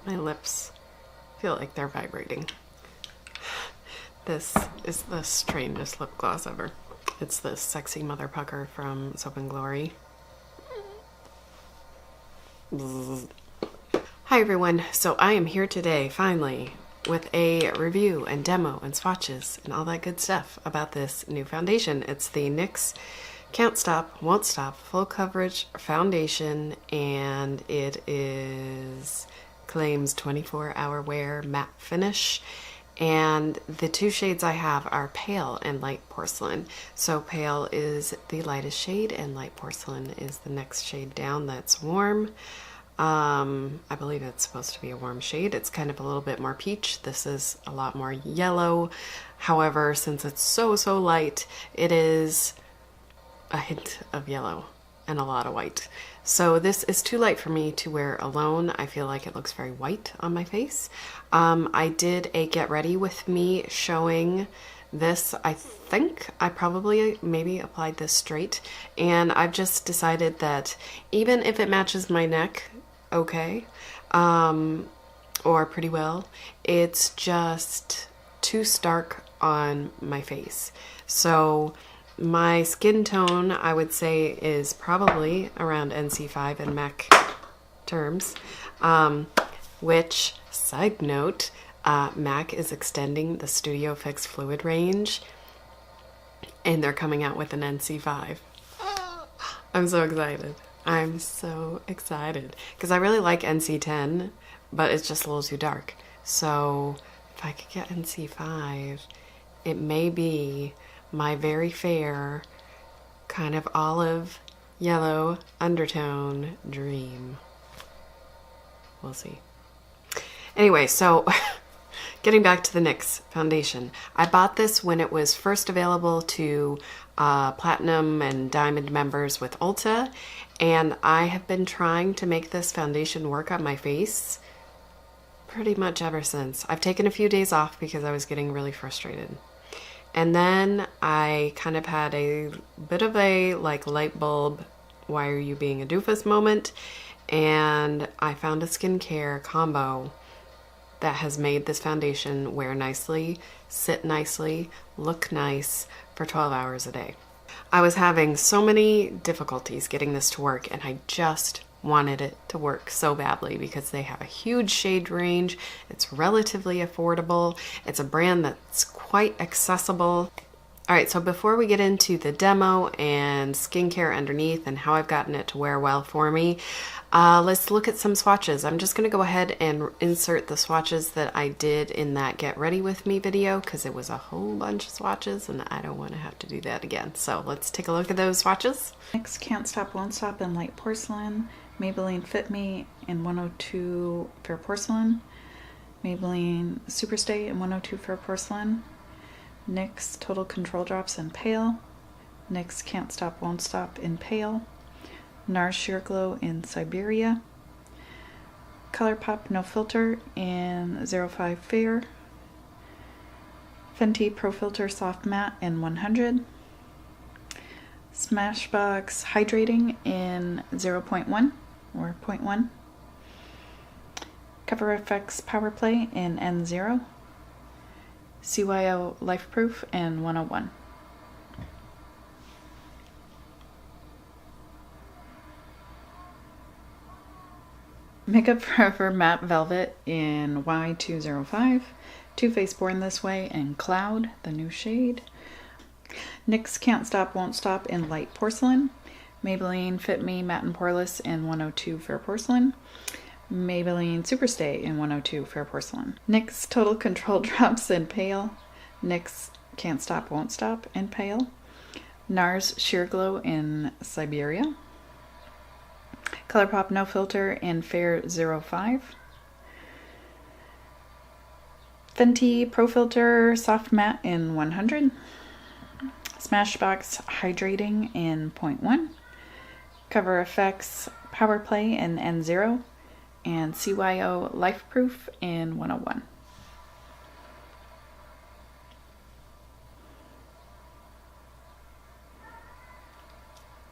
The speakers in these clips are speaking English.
My lips feel like they're vibrating. This is the strangest lip gloss ever. It's this Sexy Mother Pucker from Soap & Glory. Bzz. Hi everyone, so I am here today, finally, with a review and demo and swatches and all that good stuff about this new foundation. It's the NYX Can't Stop, Won't Stop Full Coverage Foundation, and it claims 24-hour wear matte finish. And the two shades I have are Pale and Light Porcelain. So Pale is the lightest shade and Light Porcelain is the next shade down that's warm. I believe it's supposed to be a warm shade. It's kind of a little bit more peach. This is a lot more yellow. However, since it's so light, it is a hint of yellow and a lot of white. So this is too light for me to wear alone. I feel like it looks very white on my face. I did a get ready with me showing this. I think I probably maybe applied this straight, and I've just decided that even if it matches my neck okay, or pretty well, it's just too stark on my face. So my skin tone, I would say, is probably around NC5 in MAC terms, which, side note, MAC is extending the Studio Fix Fluid range, and they're coming out with an NC5. I'm so excited. I'm so excited because I really like NC10, but it's just a little too dark. So if I could get NC5, it may be my very fair kind of olive yellow undertone dream. We'll see. Anyway, so getting back to the NYX foundation. I bought this when it was first available to Platinum and Diamond members with Ulta, and I have been trying to make this foundation work on my face pretty much ever since. I've taken a few days off because I was getting really frustrated. And then I kind of had a bit of a like light bulb, why are you being a doofus moment, and I found a skincare combo that has made this foundation wear nicely, sit nicely, look nice for 12 hours a day. I was having so many difficulties getting this to work, and I just wanted it to work so badly because they have a huge shade range. It's relatively affordable. It's a brand that's quite accessible. All right, so before we get into the demo and skincare underneath and how I've gotten it to wear well for me, let's look at some swatches. I'm just going to go ahead and insert the swatches that I did in that Get Ready With Me video because it was a whole bunch of swatches and I don't want to have to do that again. So let's take a look at those swatches. NYX Can't Stop, Won't Stop in Light Porcelain, Maybelline Fit Me in 102 Fair Porcelain, Maybelline Superstay in 102 Fair Porcelain, NYX Total Control Drops in Pale, NYX Can't Stop, Won't Stop in Pale, NARS Sheer Glow in Siberia, Colourpop No Filter in 05 Fair, Fenty Pro Filter Soft Matte in 100, Smashbox Hydrating in 0.1 or 0.1, Cover FX Power Play in N0, CYO Lifeproof in 101. Makeup Forever Matte Velvet in Y205, Too Faced Born This Way in Cloud, the new shade, NYX Can't Stop, Won't Stop in Light Porcelain, Maybelline Fit Me Matte and Poreless in 102 Fair Porcelain, Maybelline Superstay in 102 Fair Porcelain, NYX Total Control Drops in Pale, NYX Can't Stop, Won't Stop in Pale, NARS Sheer Glow in Siberia, Colourpop No Filter in Fair 05, Fenty Pro Filter Soft Matte in 100, Smashbox Hydrating in 0.1, Cover FX Power Play in N0, and CYO Lifeproof in 101.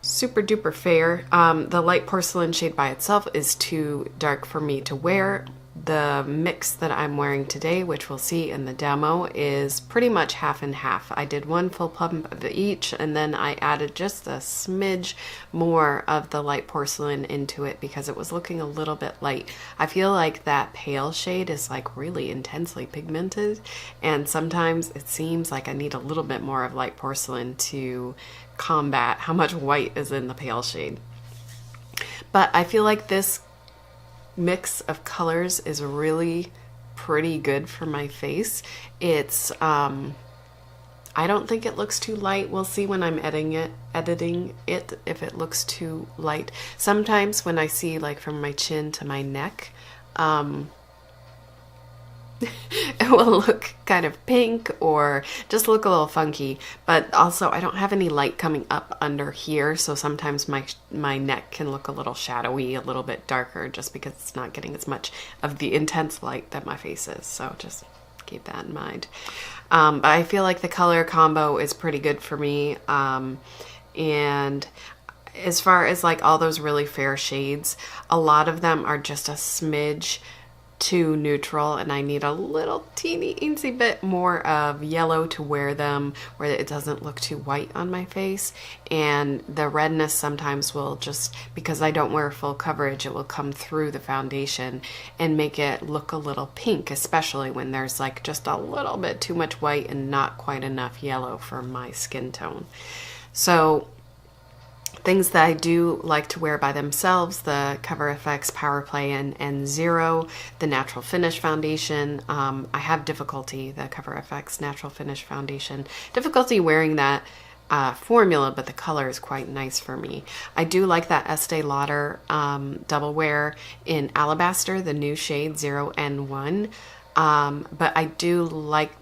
Super duper fair. The light porcelain shade by itself is too dark for me to wear The mix that I'm wearing today, which we'll see in the demo, is pretty much half and half. I did one full pump of each, and then I added just a smidge more of the light porcelain into it because it was looking a little bit light. I feel like that pale shade is like really intensely pigmented, and sometimes it seems like I need a little bit more of light porcelain to combat how much white is in the pale shade. But I feel like this mix of colors is really pretty good for my face. It's I don't think it looks too light. We'll see when I'm editing it if it looks too light. Sometimes when I see like from my chin to my neck, it will look kind of pink or just look a little funky, but also I don't have any light coming up under here, so sometimes my neck can look a little shadowy, a little bit darker, just because it's not getting as much of the intense light that my face is, so just keep that in mind. But I feel like the color combo is pretty good for me, and as far as like all those really fair shades, a lot of them are just a smidge too neutral, and I need a little teeny eensy bit more of yellow to wear them where it doesn't look too white on my face. And the redness sometimes will just, because I don't wear full coverage, it will come through the foundation and make it look a little pink, especially when there's like just a little bit too much white and not quite enough yellow for my skin tone. So things that I do like to wear by themselves: the Cover FX Power Play and Zero, the Natural Finish Foundation. I have difficulty, the Cover FX Natural Finish Foundation, difficulty wearing that formula, but the color is quite nice for me. I do like that Estee Lauder Double Wear in Alabaster, the new shade 0N1. But I do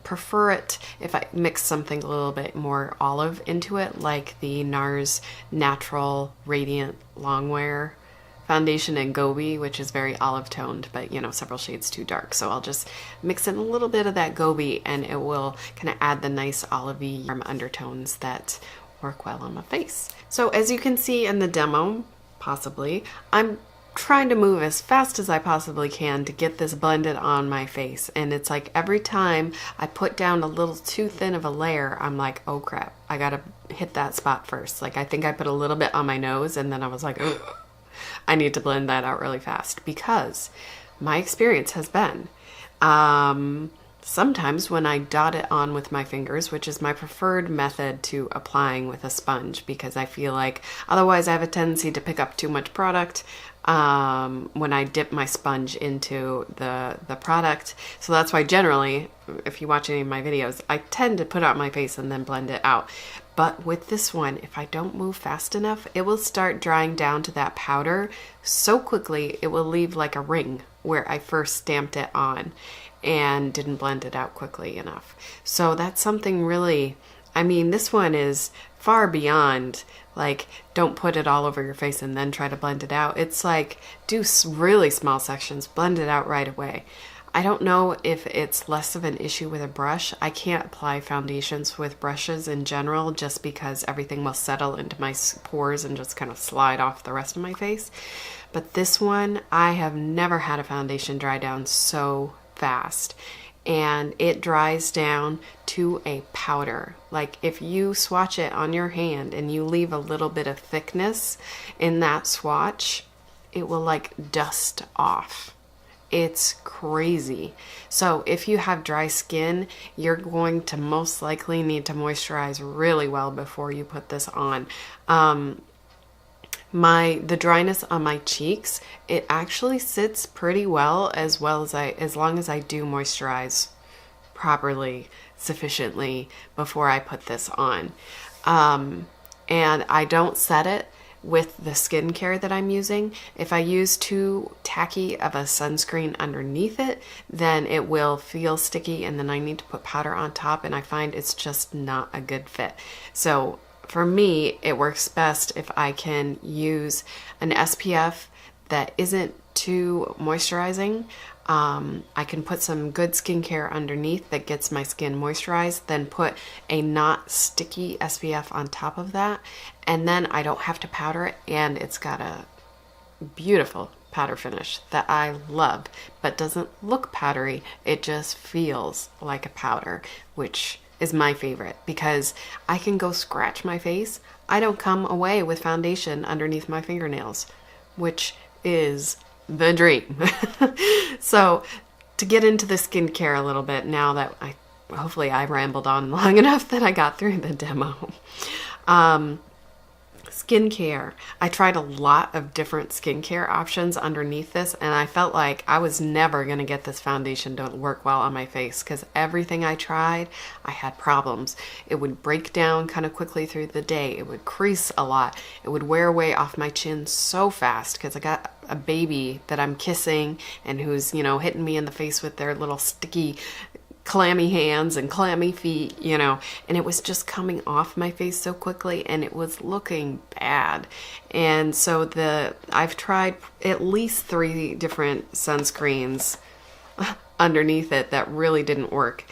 prefer it if I mix something a little bit more olive into it, like the NARS Natural Radiant Longwear Foundation in Gobi, which is very olive toned, but you know, several shades too dark. So I'll just mix in a little bit of that Gobi, and it will kind of add the nice olivey undertones that work well on my face. So as you can see in the demo, possibly, I'm trying to move as fast as I possibly can to get this blended on my face, and it's like every time I put down a little too thin of a layer, I'm like, oh crap, I gotta hit that spot first. Like I think I put a little bit on my nose, and then I was like, ugh, I need to blend that out really fast, because my experience has been sometimes when I dot it on with my fingers, which is my preferred method to applying with a sponge, because I feel like otherwise I have a tendency to pick up too much product when I dip my sponge into the product. So that's why generally, if you watch any of my videos, I tend to put it on my face and then blend it out. But with this one, if I don't move fast enough, it will start drying down to that powder so quickly it will leave like a ring where I first stamped it on and didn't blend it out quickly enough. So that's something really, I mean, this one is far beyond like, don't put it all over your face and then try to blend it out. It's like, do really small sections, blend it out right away. I don't know if it's less of an issue with a brush. I can't apply foundations with brushes in general, just because everything will settle into my pores and just kind of slide off the rest of my face. But this one, I have never had a foundation dry down so fast, and it dries down to a powder. Like if you swatch it on your hand and you leave a little bit of thickness in that swatch, it will like dust off. It's crazy. So if you have dry skin, you're going to most likely need to moisturize really well before you put this on. The dryness on my cheeks, it actually sits pretty well as long as I do moisturize properly, sufficiently before I put this on. And I don't set it with the skincare that I'm using. If I use too tacky of a sunscreen underneath it, then it will feel sticky, and then I need to put powder on top, and I find it's just not a good fit. So for me, it works best if I can use an SPF that isn't too moisturizing. I can put some good skincare underneath that gets my skin moisturized, then put a not sticky SPF on top of that, and then I don't have to powder it, and it's got a beautiful, powder finish that I love, but doesn't look powdery. It just feels like a powder, which is my favorite because I can go scratch my face. I don't come away with foundation underneath my fingernails, which is the dream. So to get into the skincare a little bit now that hopefully I rambled on long enough that I got through the demo. Skincare. I tried a lot of different skincare options underneath this, and I felt like I was never going to get this foundation to work well on my face because everything I tried, I had problems. It would break down kind of quickly through the day. It would crease a lot. It would wear away off my chin so fast because I got a baby that I'm kissing and who's, you know, hitting me in the face with their little sticky clammy hands and clammy feet, you know, and it was just coming off my face so quickly and it was looking bad. And so I've tried at least 3 different sunscreens underneath it that really didn't work.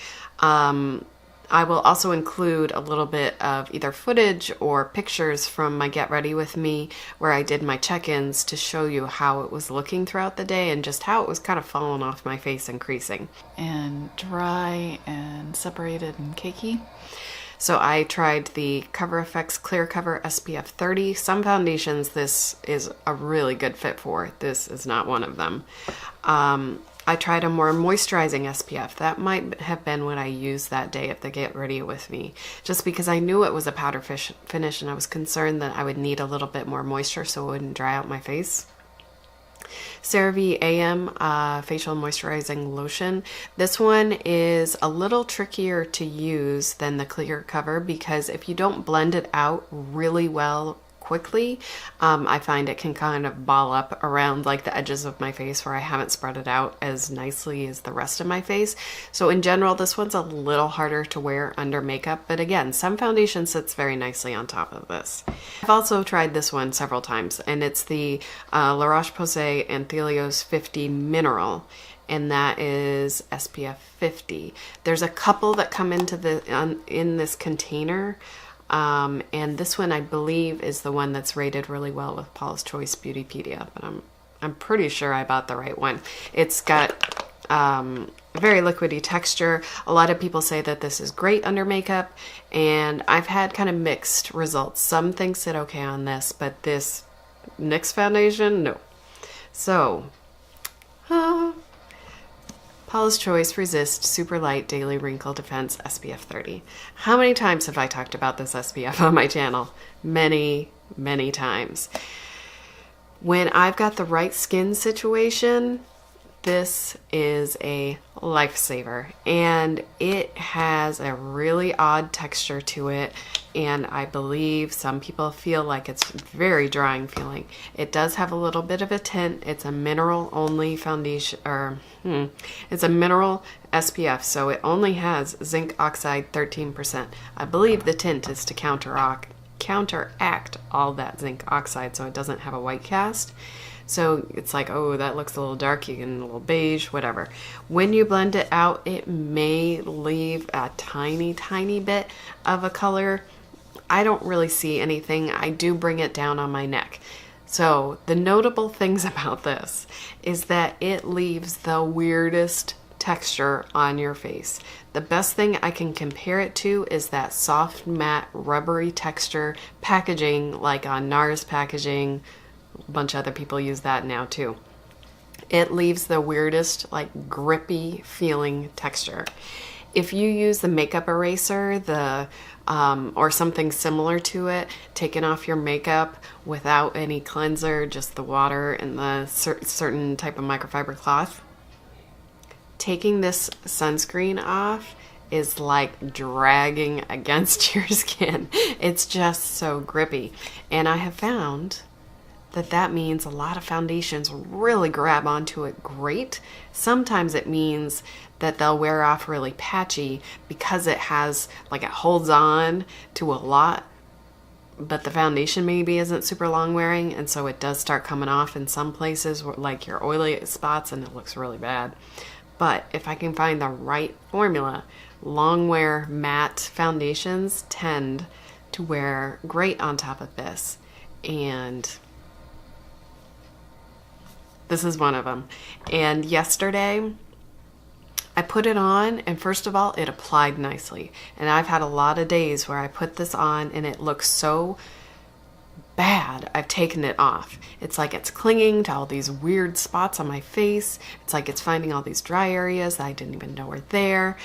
I will also include a little bit of either footage or pictures from my Get Ready With Me where I did my check-ins to show you how it was looking throughout the day and just how it was kind of falling off my face and creasing. And dry and separated and cakey. So I tried the Cover FX Clear Cover SPF 30. Some foundations this is a really good fit for. This is not one of them. I tried a more moisturizing SPF. That might have been what I used that day at the Get Ready With Me, just because I knew it was a powder finish and I was concerned that I would need a little bit more moisture so it wouldn't dry out my face. Cerave AM Facial Moisturizing Lotion. This one is a little trickier to use than the Clear Cover because if you don't blend it out really well quickly, I find it can kind of ball up around like the edges of my face where I haven't spread it out as nicely as the rest of my face. So in general, this one's a little harder to wear under makeup, but again, some foundation sits very nicely on top of this. I've also tried this one several times, and it's the La Roche-Posay Anthelios 50 Mineral, and that is SPF 50. There's a couple that come into in this container. And this one I believe is the one that's rated really well with Paula's Choice Beautypedia, but I'm pretty sure I bought the right one. It's got a very liquidy texture. A lot of people say that this is great under makeup, and I've had kind of mixed results. Some things sit okay on this, but this NYX foundation, no. So, Paula's Choice Resist Super Light Daily Wrinkle Defense SPF 30. How many times have I talked about this SPF on my channel? Many, many times. When I've got the right skin situation, this is a lifesaver, and it has a really odd texture to it, and I believe some people feel like it's very drying feeling. It does have a little bit of a tint. It's a mineral only foundation, or it's a mineral SPF, so it only has zinc oxide 13%. I believe the tint is to counteract all that zinc oxide so it doesn't have a white cast. So it's like, oh, that looks a little dark, you get a little beige, whatever. When you blend it out, it may leave a tiny, tiny bit of a color. I don't really see anything. I do bring it down on my neck. So the notable things about this is that it leaves the weirdest texture on your face. The best thing I can compare it to is that soft, matte, rubbery texture packaging, like on NARS packaging. A bunch of other people use that now too. It leaves the weirdest, like grippy feeling texture. If you use the makeup eraser, or something similar to it, taking off your makeup without any cleanser, just the water and the certain type of microfiber cloth, taking this sunscreen off is like dragging against your skin. It's just so grippy. And I have found that means a lot of foundations really grab onto it great. Sometimes it means that they'll wear off really patchy because it has, like, it holds on to a lot, but the foundation maybe isn't super long wearing, and so it does start coming off in some places, like your oily spots, and it looks really bad. But if I can find the right formula, long wear matte foundations tend to wear great on top of this. And This is one of them. And yesterday I put it on, and first of all, it applied nicely. And I've had a lot of days where I put this on and it looks so bad, I've taken it off. It's like it's clinging to all these weird spots on my face. It's like it's finding all these dry areas that I didn't even know were there.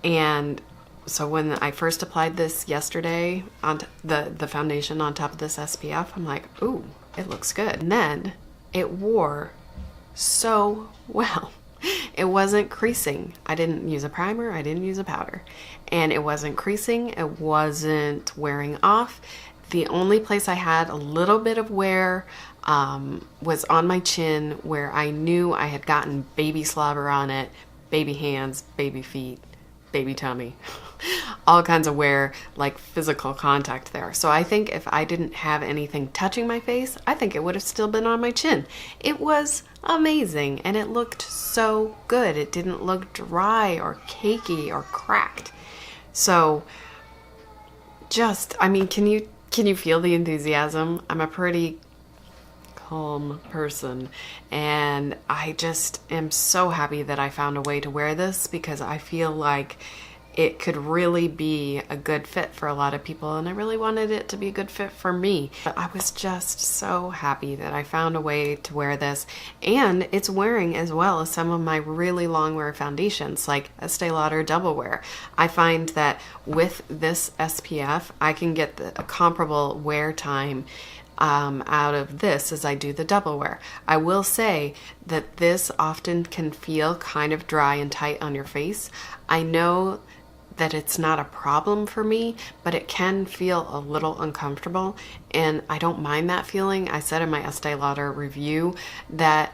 And so when I first applied this yesterday on the foundation on top of this SPF, I'm like, ooh, it looks good. And then it wore so well. It wasn't creasing. I didn't use a primer, I didn't use a powder. And it wasn't creasing, it wasn't wearing off. The only place I had a little bit of wear was on my chin, where I knew I had gotten baby slobber on it, baby hands, baby feet, baby tummy, all kinds of wear, like physical contact there. So I think if I didn't have anything touching my face, I think it would have still been on my chin. It was amazing, and it looked so good. It didn't look dry or cakey or cracked. So just, I mean, can you feel the enthusiasm? I'm a pretty calm person, and I just am so happy that I found a way to wear this, because I feel like it could really be a good fit for a lot of people, and I really wanted it to be a good fit for me. But I was just so happy that I found a way to wear this, and it's wearing as well as some of my really long wear foundations, like Estee Lauder Double Wear. I find that with this SPF, I can get a comparable wear time out of this as I do the double wear. I will say that this often can feel kind of dry and tight on your face. I know that it's not a problem for me, but it can feel a little uncomfortable, and I don't mind that feeling. I said in my Estee Lauder review that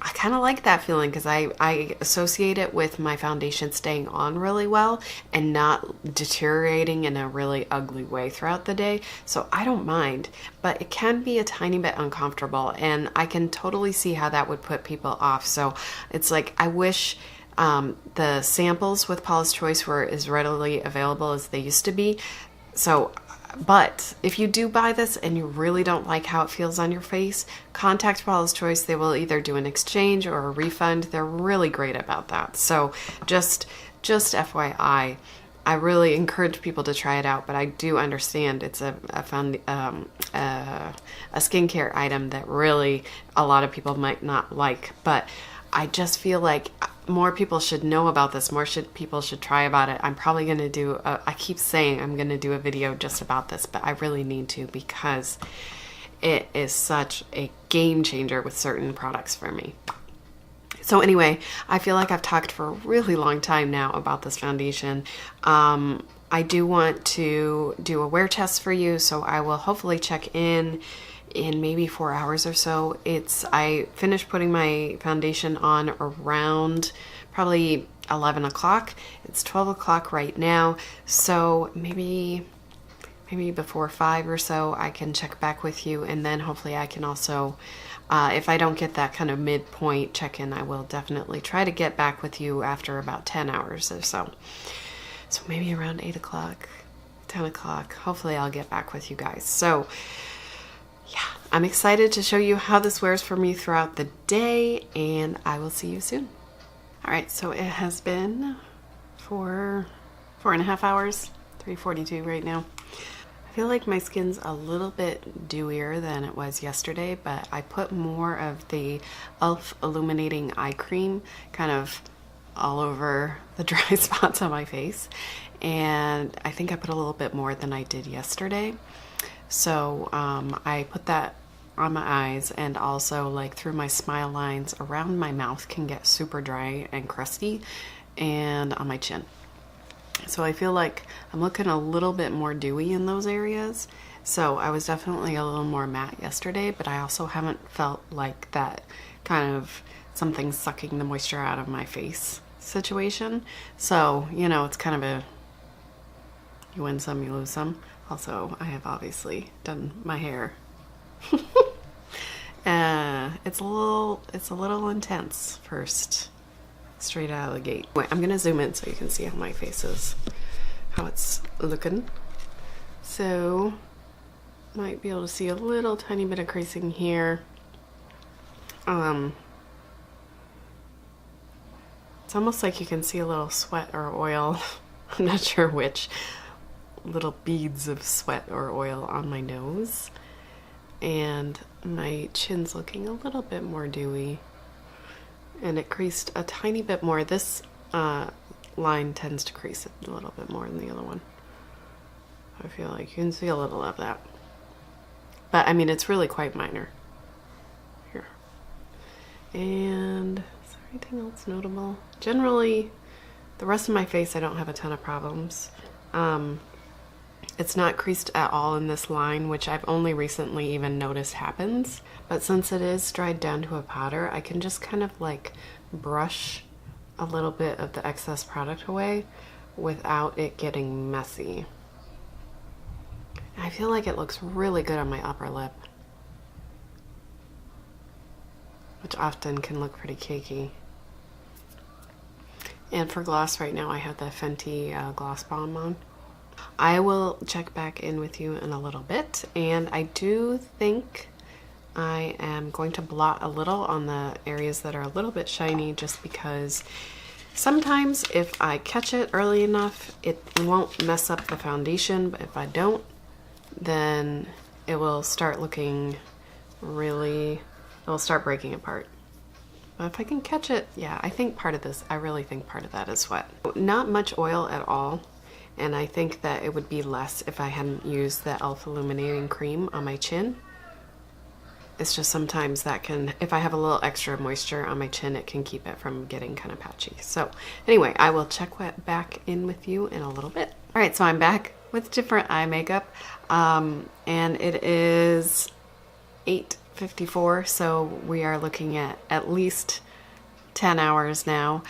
I kind of like that feeling, because I associate it with my foundation staying on really well and not deteriorating in a really ugly way throughout the day. So I don't mind, but it can be a tiny bit uncomfortable, and I can totally see how that would put people off. So it's like, I wish the samples with Paula's Choice were as readily available as they used to be. So, but if you do buy this and you really don't like how it feels on your face, contact Paula's Choice. They will either do an exchange or a refund. They're really great about that. So just FYI, I really encourage people to try it out, but I do understand it's a skincare item that really a lot of people might not like, but I just feel like more people should know about this. People should try about it. I'm probably going to do, I keep saying I'm going to do a video just about this, but I really need to, because it is such a game changer with certain products for me. So anyway, I feel like I've talked for a really long time now about this foundation. I do want to do a wear test for you, so I will hopefully check in maybe 4 hours or so. I finished putting my foundation on around probably 11 o'clock. It's 12 o'clock right now, so maybe before 5 or so I can check back with you, and then hopefully I can also, if I don't get that kind of midpoint check-in, I will definitely try to get back with you after about 10 hours or so. So maybe around 8 o'clock, 10 o'clock, hopefully I'll get back with you guys. So yeah, I'm excited to show you how this wears for me throughout the day, and I will see you soon. All right, so it has been 4.5 hours, 3:42 right now. I feel like my skin's a little bit dewier than it was yesterday, but I put more of the e.l.f. Illuminating Eye Cream kind of all over the dry spots on my face, and I think I put a little bit more than I did yesterday. So I put that on my eyes, and also like through my smile lines around my mouth can get super dry and crusty, and on my chin. So I feel like I'm looking a little bit more dewy in those areas. So I was definitely a little more matte yesterday, but I also haven't felt like that kind of something sucking the moisture out of my face situation. So, you know, it's kind of you win some, you lose some. Also, I have obviously done my hair. It's a little intense first, straight out of the gate. Wait, I'm gonna zoom in so you can see how my face is, how it's looking. So, might be able to see a little tiny bit of creasing here. It's almost like you can see a little sweat or oil. I'm not sure which. Little beads of sweat or oil on my nose. And my chin's looking a little bit more dewy. And it creased a tiny bit more. This line tends to crease a little bit more than the other one. I feel like you can see a little of that. But I mean, it's really quite minor. Here. And is there anything else notable? Generally, the rest of my face I don't have a ton of problems. It's not creased at all in this line, which I've only recently even noticed happens. But since it is dried down to a powder, I can just kind of like brush a little bit of the excess product away without it getting messy. I feel like it looks really good on my upper lip, which often can look pretty cakey. And for gloss right now, I have the Fenty Gloss Bomb on. I will check back in with you in a little bit, and I do think I am going to blot a little on the areas that are a little bit shiny, just because sometimes if I catch it early enough, it won't mess up the foundation, but if I don't, then it will start looking really, it will start breaking apart. But if I can catch it, yeah, I think part of this, I really think part of that is sweat. Not much oil at all, and I think that it would be less if I hadn't used the e.l.f. Illuminating Cream on my chin. It's just sometimes that can, if I have a little extra moisture on my chin, it can keep it from getting kind of patchy. So anyway, I will check back in with you in a little bit. All right, so I'm back with different eye makeup, and it is 8:54, so we are looking at least 10 hours now.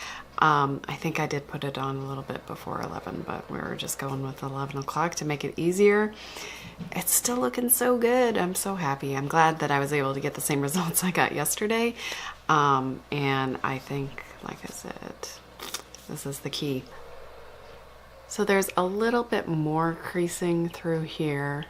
I think I did put it on a little bit before 11, but we were just going with 11 o'clock to make it easier. It's still looking so good. I'm so happy. I'm glad that I was able to get the same results I got yesterday. And I think, like I said, this is the key. So there's a little bit more creasing through here.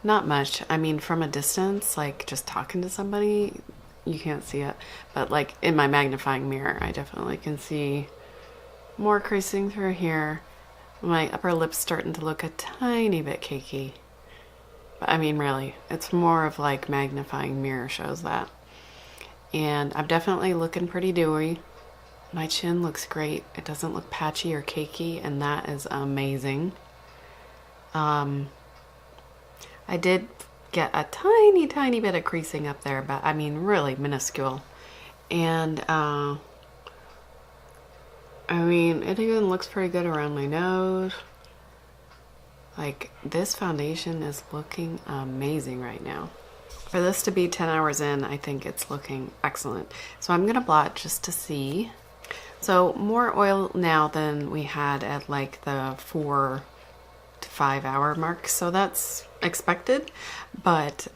Not much. I mean, from a distance, like just talking to somebody, you can't see it. But like in my magnifying mirror, I definitely can see more creasing through here. My upper lip's starting to look a tiny bit cakey. But I mean, really, it's more of like magnifying mirror shows that. And I'm definitely looking pretty dewy. My chin looks great. It doesn't look patchy or cakey, and that is amazing. I did get a tiny bit of creasing up there, but I mean, really minuscule. And I mean, it even looks pretty good around my nose. Like, this foundation is looking amazing right now. For this to be 10 hours in, I think it's looking excellent. So I'm gonna blot just to see. So more oil now than we had at like the 4 to 5 hour mark. So that's expected, but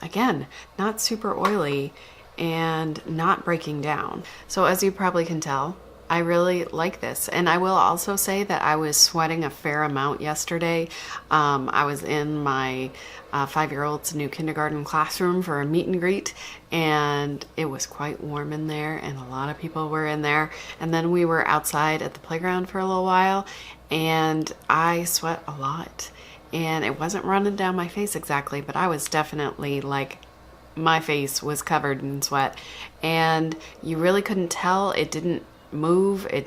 again, not super oily and not breaking down. So as you probably can tell, I really like this. And I will also say that I was sweating a fair amount yesterday. I was in my 5-year-old's new kindergarten classroom for a meet and greet, and it was quite warm in there, and a lot of people were in there. And then we were outside at the playground for a little while, and I sweat a lot. And it wasn't running down my face exactly, but I was definitely like, my face was covered in sweat, and you really couldn't tell. It didn't move, it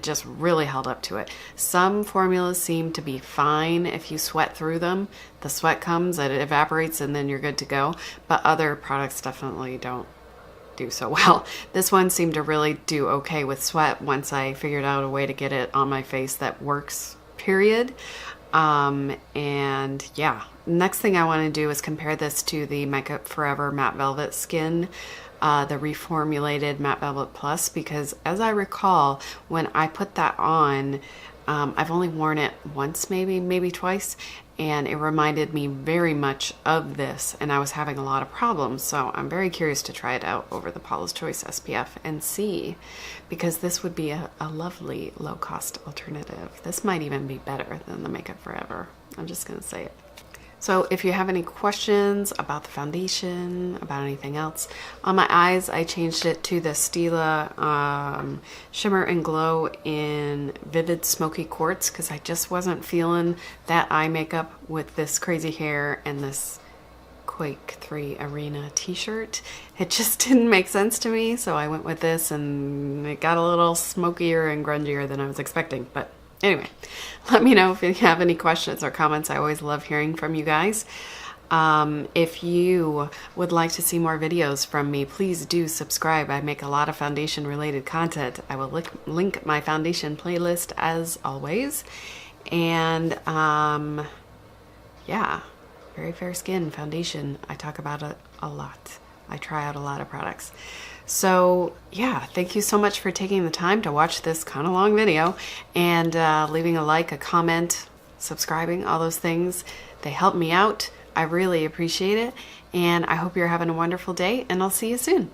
just really held up to it. Some formulas seem to be fine if you sweat through them. The sweat comes, it evaporates, and then you're good to go. But other products definitely don't do so well. This one seemed to really do okay with sweat once I figured out a way to get it on my face that works, period. And yeah, next thing I want to do is compare this to the Makeup Forever Matte Velvet Skin, the reformulated Matte Velvet Plus, because as I recall, when I put that on, I've only worn it once, maybe twice, and it reminded me very much of this, and I was having a lot of problems. So I'm very curious to try it out over the Paula's Choice SPF and see, because this would be a lovely low-cost alternative. This might even be better than the Makeup Forever. I'm just gonna say it. So if you have any questions about the foundation, about anything else, on my eyes, I changed it to the Stila Shimmer and Glow in Vivid Smoky Quartz because I just wasn't feeling that eye makeup with this crazy hair and this Quake 3 Arena t-shirt. It just didn't make sense to me, so I went with this and it got a little smokier and grungier than I was expecting. But anyway, let me know if you have any questions or comments. I always love hearing from you guys. If you would like to see more videos from me, please do subscribe. I make a lot of foundation related content. I will link my foundation playlist as always. And yeah, Very Fair Skin foundation. I talk about it a lot. I try out a lot of products. So yeah, thank you so much for taking the time to watch this kind of long video and leaving a like, a comment, subscribing, all those things. They help me out. I really appreciate it. And I hope you're having a wonderful day, and I'll see you soon.